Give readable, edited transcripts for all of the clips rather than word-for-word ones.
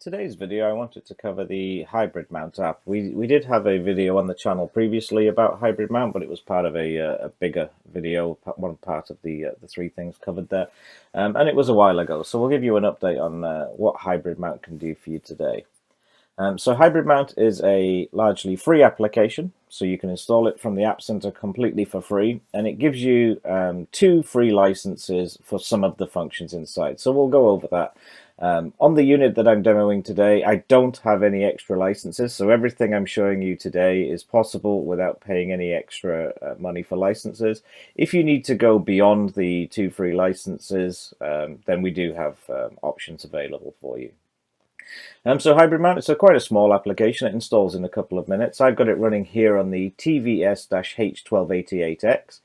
today's video, I wanted to cover the HybridMount app. We did have a video on the channel previously about HybridMount, but it was part of a bigger video, one part of the three things covered there, and it was a while ago. So we'll give you an update on what HybridMount can do for you today. So HybridMount is a largely free application, so you can install it from the App Center completely for free, and it gives you 2 free licenses for some of the functions inside. So we'll go over that. On the unit that I'm demoing today, I don't have any extra licenses, so everything I'm showing you today is possible without paying any extra money for licenses. If you need to go beyond the 2 free licenses, then we do have options available for you. So HybridMount, it's quite a small application. It installs in a couple of minutes. I've got it running here on the TVS-H1288X.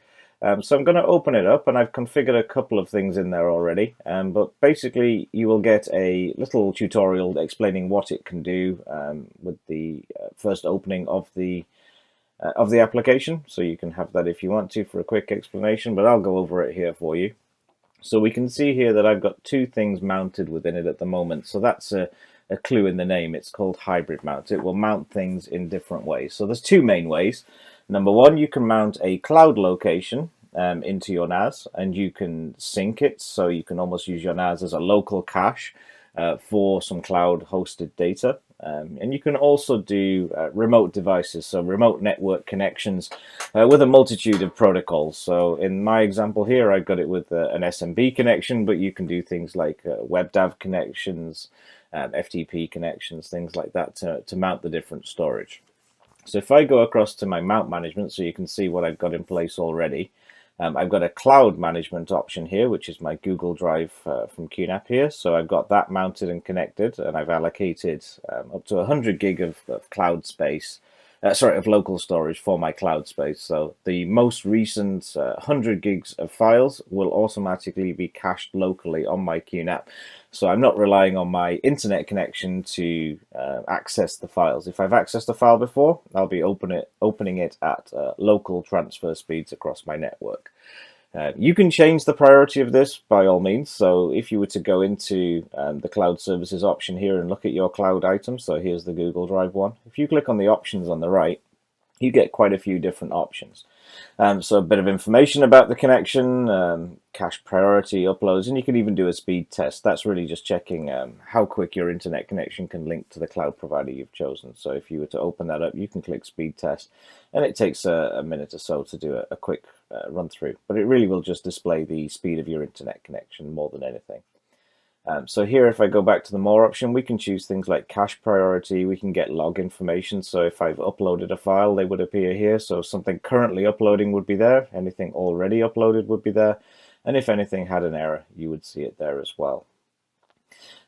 So I'm going to open it up, and I've configured a couple of things in there already. But basically, you will get a little tutorial explaining what it can do with the first opening of the application. So you can have that if you want to for a quick explanation, but I'll go over it here for you. So we can see here that I've got 2 things mounted within it at the moment. So that's a clue in the name. It's called HybridMount. It will mount things in different ways. So there's 2 main ways. Number 1, you can mount a cloud location into your NAS, and you can sync it. So you can almost use your NAS as a local cache for some cloud hosted data. And you can also do remote devices, so remote network connections with a multitude of protocols. So in my example here, I've got it with an SMB connection, but you can do things like WebDAV connections, FTP connections, things like that to mount the different storage. So if I go across to my mount management, so you can see what I've got in place already, I've got a cloud management option here, which is my Google Drive from QNAP here. So I've got that mounted and connected, and I've allocated up to 100 gig of cloud space, of local storage for my cloud space. So the most recent 100 gigs of files will automatically be cached locally on my QNAP. So I'm not relying on my internet connection to access the files. If I've accessed a file before, I'll be opening it at local transfer speeds across my network. You can change the priority of this by all means. So if you were to go into the cloud services option here and look at your cloud items, so here's the Google Drive one. If you click on the options on the right, you get quite a few different options. So a bit of information about the connection, cache priority, uploads, and you can even do a speed test. That's really just checking how quick your internet connection can link to the cloud provider you've chosen. So if you were to open that up, you can click speed test, and it takes a minute or so to do a quick run through. But it really will just display the speed of your internet connection more than anything. So here, if I go back to the more option, we can choose things like cache priority. We can get log information. So if I've uploaded a file, they would appear here. So something currently uploading would be there. Anything already uploaded would be there. And if anything had an error, you would see it there as well.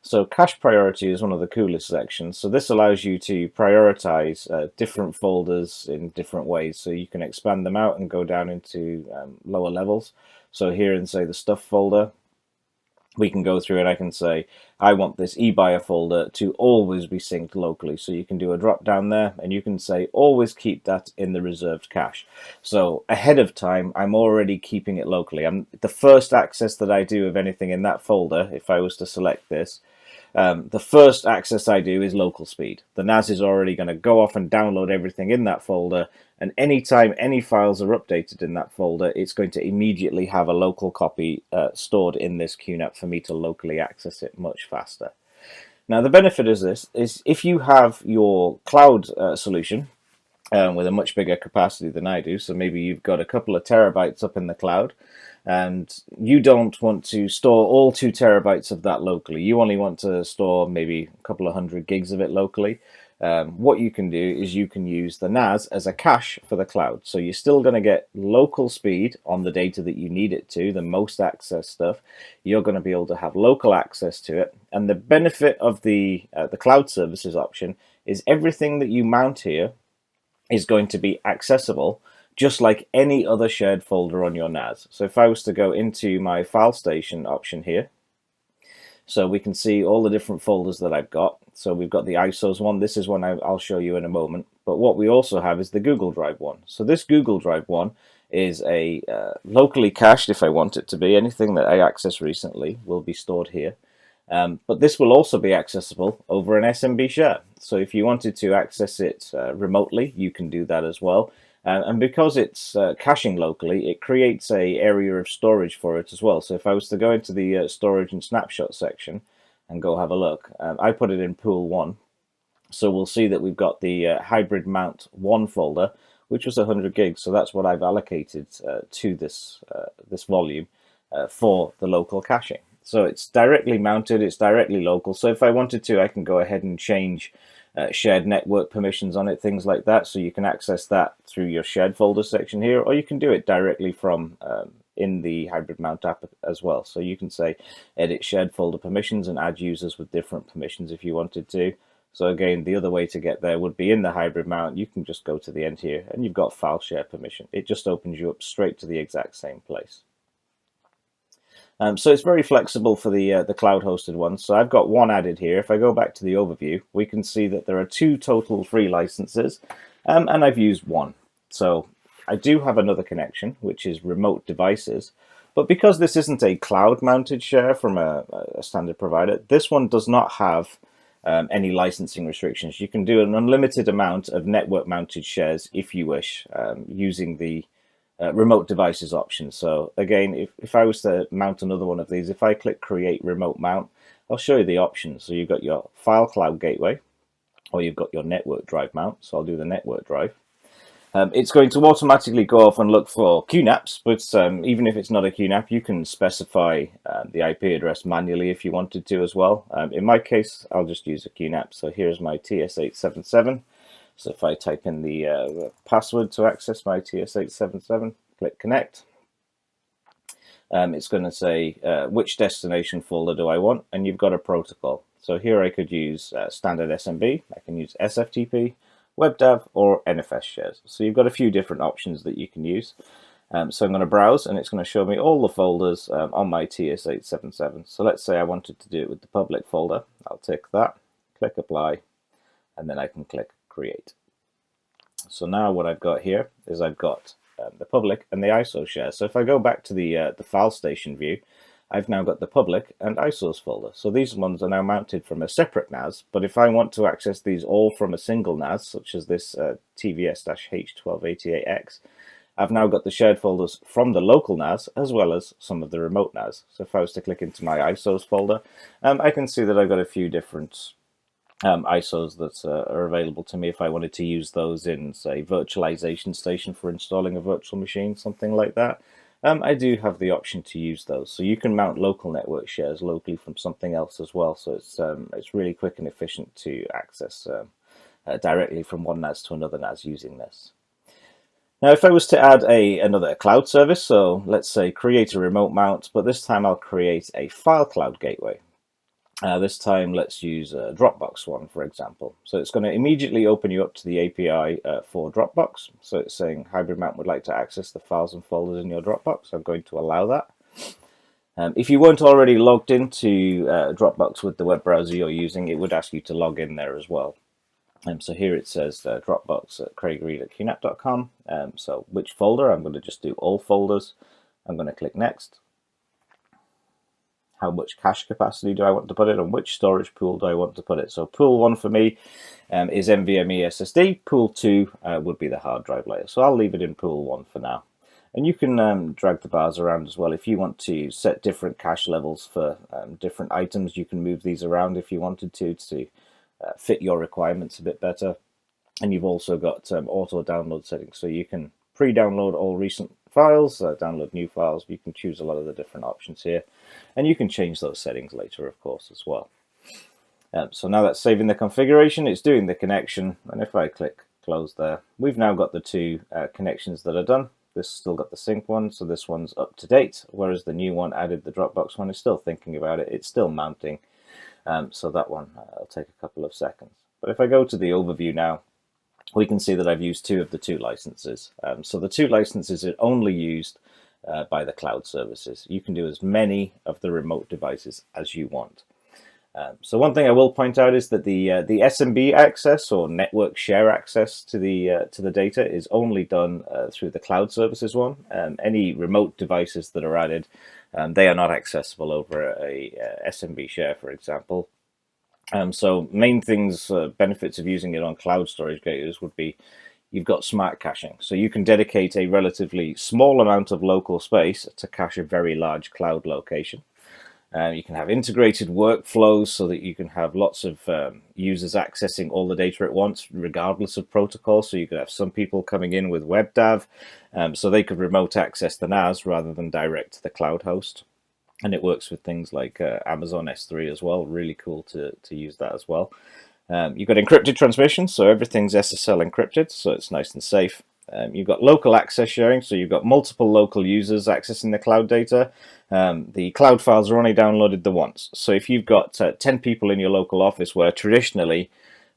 So cache priority is one of the coolest sections. So this allows you to prioritize different folders in different ways. So you can expand them out and go down into lower levels. So here in, say, the stuff folder, we can go through and I can say, I want this eBuyer folder to always be synced locally. So you can do a drop down there and you can say, always keep that in the reserved cache. So ahead of time, I'm already keeping it locally. The first access that I do of anything in that folder, if I was to select this, the first access I do is local speed. The NAS is already going to go off and download everything in that folder, and anytime any files are updated in that folder, it's going to immediately have a local copy stored in this QNAP for me to locally access it much faster. Now the benefit of this is if you have your cloud solution with a much bigger capacity than I do, so maybe you've got a couple of terabytes up in the cloud, and you don't want to store all 2 terabytes of that locally. You only want to store maybe a couple of 100 gigs of it locally. What you can do is you can use the NAS as a cache for the cloud. So you're still going to get local speed on the data that you need it to, the most access stuff. You're going to be able to have local access to it. And the benefit of the cloud services option is everything that you mount here is going to be accessible just like any other shared folder on your NAS. So if I was to go into my file station option here, so we can see all the different folders that I've got. So we've got the ISOs one. This is one I'll show you in a moment. But what we also have is the Google Drive one. So this Google Drive one is a locally cached, if I want it to be. Anything that I access recently will be stored here. But this will also be accessible over an SMB share. So if you wanted to access it remotely, you can do that as well. And because it's caching locally, it creates a area of storage for it as well. So if I was to go into the storage and snapshot section and go have a look, I put it in pool 1. So we'll see that we've got the HybridMount 1 folder, which was 100 gigs. So that's what I've allocated to this volume for the local caching. So it's directly mounted, it's directly local. So if I wanted to, I can go ahead and change shared network permissions on it, things like that. So you can access that through your shared folder section here, or you can do it directly from in the HybridMount app as well. So you can say edit shared folder permissions and add users with different permissions if you wanted to. So again, the other way to get there would be in the HybridMount. You can just go to the end here and you've got file share permission. It just opens you up straight to the exact same place. So it's very flexible for the cloud-hosted ones. So I've got one added here. If I go back to the overview, we can see that there are 2 total free licenses, and I've used 1. So I do have another connection, which is remote devices. But because this isn't a cloud-mounted share from a standard provider, this one does not have any licensing restrictions. You can do an unlimited amount of network-mounted shares if you wish, using the remote devices option. So again, if I was to mount another one of these, if I click create remote mount, I'll show you the options. So you've got your file cloud gateway, or you've got your network drive mount. So I'll do the network drive. It's going to automatically go off and look for QNAPs, but even if it's not a QNAP, you can specify the IP address manually if you wanted to as well. In my case, I'll just use a QNAP. So here's my TS877. So if I type in the password to access my TS877, click connect, it's going to say which destination folder do I want, and you've got a protocol. So here I could use standard SMB, I can use SFTP, WebDAV, or NFS shares. So you've got a few different options that you can use. So I'm going to browse, and it's going to show me all the folders on my TS877. So let's say I wanted to do it with the public folder. I'll tick that, click apply, and then I can click create. So now what I've got here is I've got the public and the ISO share. So if I go back to the file station view, I've now got the public and ISOs folder. So these ones are now mounted from a separate NAS, but if I want to access these all from a single NAS, such as this TVS-H1288X, I've now got the shared folders from the local NAS as well as some of the remote NAS. So if I was to click into my ISOs folder, I can see that I've got a few different ISOs that are available to me if I wanted to use those in, say, virtualization station for installing a virtual machine, something like that. I do have the option to use those. So you can mount local network shares locally from something else as well. So it's really quick and efficient to access directly from one NAS to another NAS using this. Now, if I was to add another cloud service, so let's say create a remote mount, but this time I'll create a file cloud gateway. This time, let's use a Dropbox one, for example. So it's going to immediately open you up to the API for Dropbox. So it's saying HybridMount would like to access the files and folders in your Dropbox. I'm going to allow that. If you weren't already logged into Dropbox with the web browser you're using, it would ask you to log in there as well. So here it says Dropbox at craigreed@qnap.com. So which folder? I'm going to just do all folders. I'm going to click next. How much cache capacity do I want to put it, and which storage pool do I want to put it? So pool 1 for me is NVMe SSD. Pool 2 would be the hard drive layer. So I'll leave it in pool 1 for now. And you can drag the bars around as well. If you want to set different cache levels for different items, you can move these around if you wanted to fit your requirements a bit better. And you've also got auto download settings. So you can pre-download all recent files, download new files. You can choose a lot of the different options here, and you can change those settings later, of course, as well. So now that's saving the configuration, it's doing the connection, and if I click close there, we've now got the 2 connections that are done. This still got the sync one, so this one's up to date, whereas the new one added the Dropbox one is still thinking about it. It's still mounting, so that one will take a couple of seconds. But if I go to the overview now, we can see that I've used 2 of the 2 licenses. So the 2 licenses are only used by the cloud services. You can do as many of the remote devices as you want. So one thing I will point out is that the SMB access or network share access to the data is only done through the cloud services one. Any remote devices that are added, they are not accessible over a SMB share, for example. So main things, benefits of using it on cloud storage gateways would be you've got smart caching. So you can dedicate a relatively small amount of local space to cache a very large cloud location. You can have integrated workflows so that you can have lots of users accessing all the data at once, regardless of protocol. So you could have some people coming in with WebDAV, so they could remote access the NAS rather than direct to the cloud host. And it works with things like Amazon S3 as well. Really cool to use that as well. You've got encrypted transmission, so everything's SSL encrypted, so it's nice and safe. You've got local access sharing, so you've got multiple local users accessing the cloud data. The cloud files are only downloaded the once. So if you've got 10 people in your local office where traditionally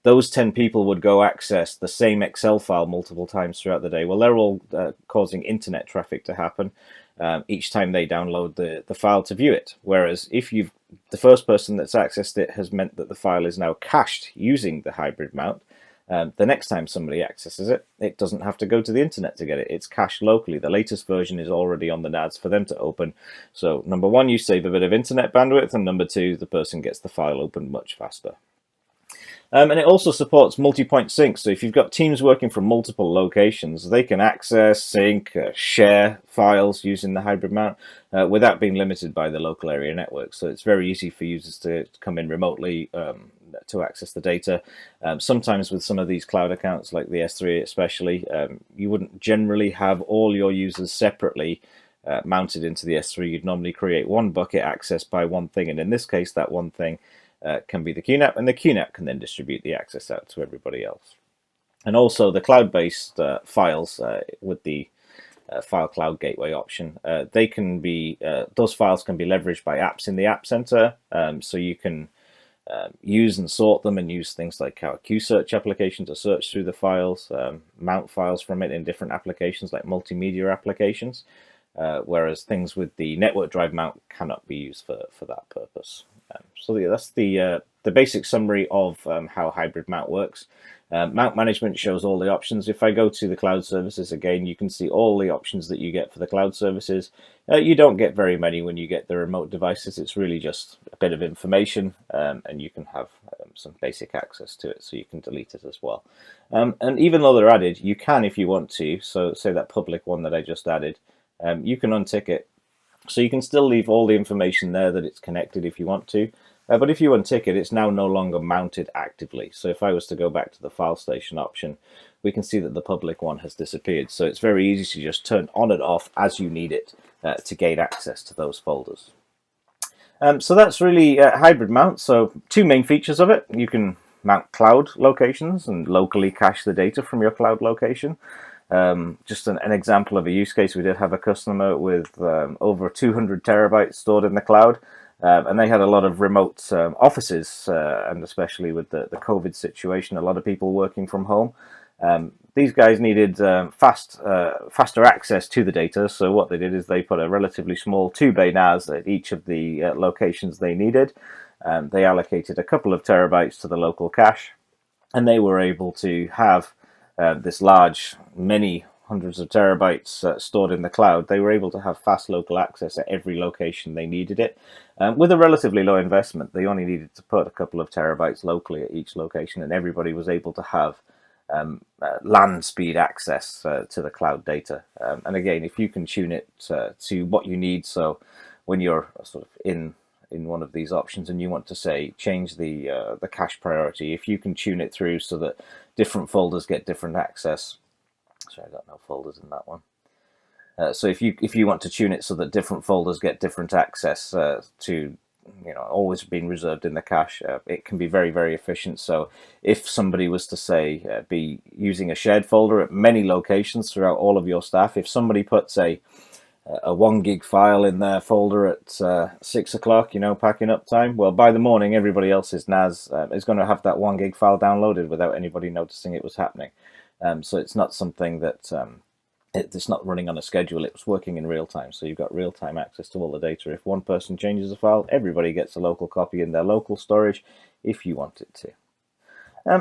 those 10 people would go access the same Excel file multiple times throughout the day, well, they're all causing internet traffic to happen each time they download the file to view it. Whereas if the first person that's accessed it has meant that the file is now cached using the HybridMount, the next time somebody accesses it, it doesn't have to go to the internet to get it. It's cached locally. The latest version is already on the NAS for them to open. So number one, you save a bit of internet bandwidth, and number two, the person gets the file opened much faster. And it also supports multi-point sync. So if you've got teams working from multiple locations, they can access, sync, share files using the HybridMount without being limited by the local area network. So it's very easy for users to come in remotely to access the data. Sometimes with some of these cloud accounts, like the S3 especially, you wouldn't generally have all your users separately mounted into the S3. You'd normally create one bucket accessed by one thing, and in this case, that one thing can be the QNAP, and the QNAP can then distribute the access out to everybody else. And also the cloud-based files with the file cloud gateway option, they can be those files can be leveraged by apps in the App Center, so you can use and sort them and use things like our QSearch application to search through the files, mount files from it in different applications like multimedia applications, whereas things with the network drive mount cannot be used for that purpose. So yeah, that's the basic summary of how HybridMount works. Mount management shows all the options. If I go to the cloud services again, you can see all the options that you get for the cloud services. You don't get very many when you get the remote devices. It's really just a bit of information, and you can have some basic access to it, so you can delete it as well. And even though they're added, you can, if you want to, so say that public one that I just added, you can untick it. So you can still leave all the information there that it's connected if you want to. But if you untick it, it's now no longer mounted actively. So if I was to go back to the file station option, we can see that the public one has disappeared. So it's very easy to just turn on and off as you need it to gain access to those folders. So that's really HybridMount. So two main features of it. You can mount cloud locations and locally cache the data from your cloud location. Just an example of a use case, we did have a customer with over 200 terabytes stored in the cloud. And they had a lot of remote offices, and especially with the COVID situation, a lot of people working from home. These guys needed faster access to the data, so what they did is they put a relatively small 2-bay NAS at each of the locations they needed. They allocated a couple of terabytes to the local cache, and they were able to have this large, many hundreds of terabytes stored in the cloud. They were able to have fast local access at every location they needed it. With a relatively low investment, they only needed to put a couple of terabytes locally at each location, and everybody was able to have LAN speed access to the cloud data. And again, if you can tune it to what you need, so when you're sort of in one of these options and you want to say change the cache priority, if you can tune it through so that different folders get different access. Sorry, I got no folders in that one. So if you want to tune it so that different folders get different access to, always being reserved in the cache, it can be very, very efficient. So if somebody was to say be using a shared folder at many locations throughout all of your staff, if somebody puts a 1 gig file in their folder at 6 o'clock, packing up time, well, by the morning, everybody else's NAS is going to have that 1 gig file downloaded without anybody noticing it was happening. So it's not something that It's not running on a schedule, it's working in real time, so you've got real-time access to all the data. If one person changes a file, everybody gets a local copy in their local storage if you want it to.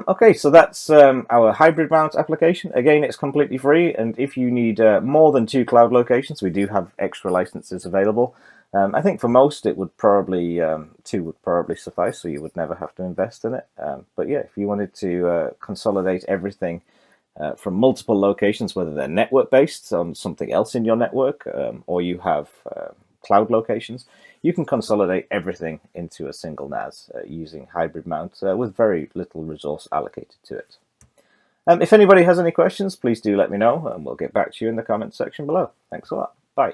Okay, so that's our HybridMount application. Again, it's completely free, and if you need more than 2 cloud locations, we do have extra licenses available. I think for most it would probably 2 would probably suffice, so you would never have to invest in it. But yeah, if you wanted to consolidate everything from multiple locations, whether they're network-based on something else in your network, or you have cloud locations, you can consolidate everything into a single NAS using HybridMount with very little resource allocated to it. If anybody has any questions, please do let me know, and we'll get back to you in the comments section below. Thanks a lot. Bye.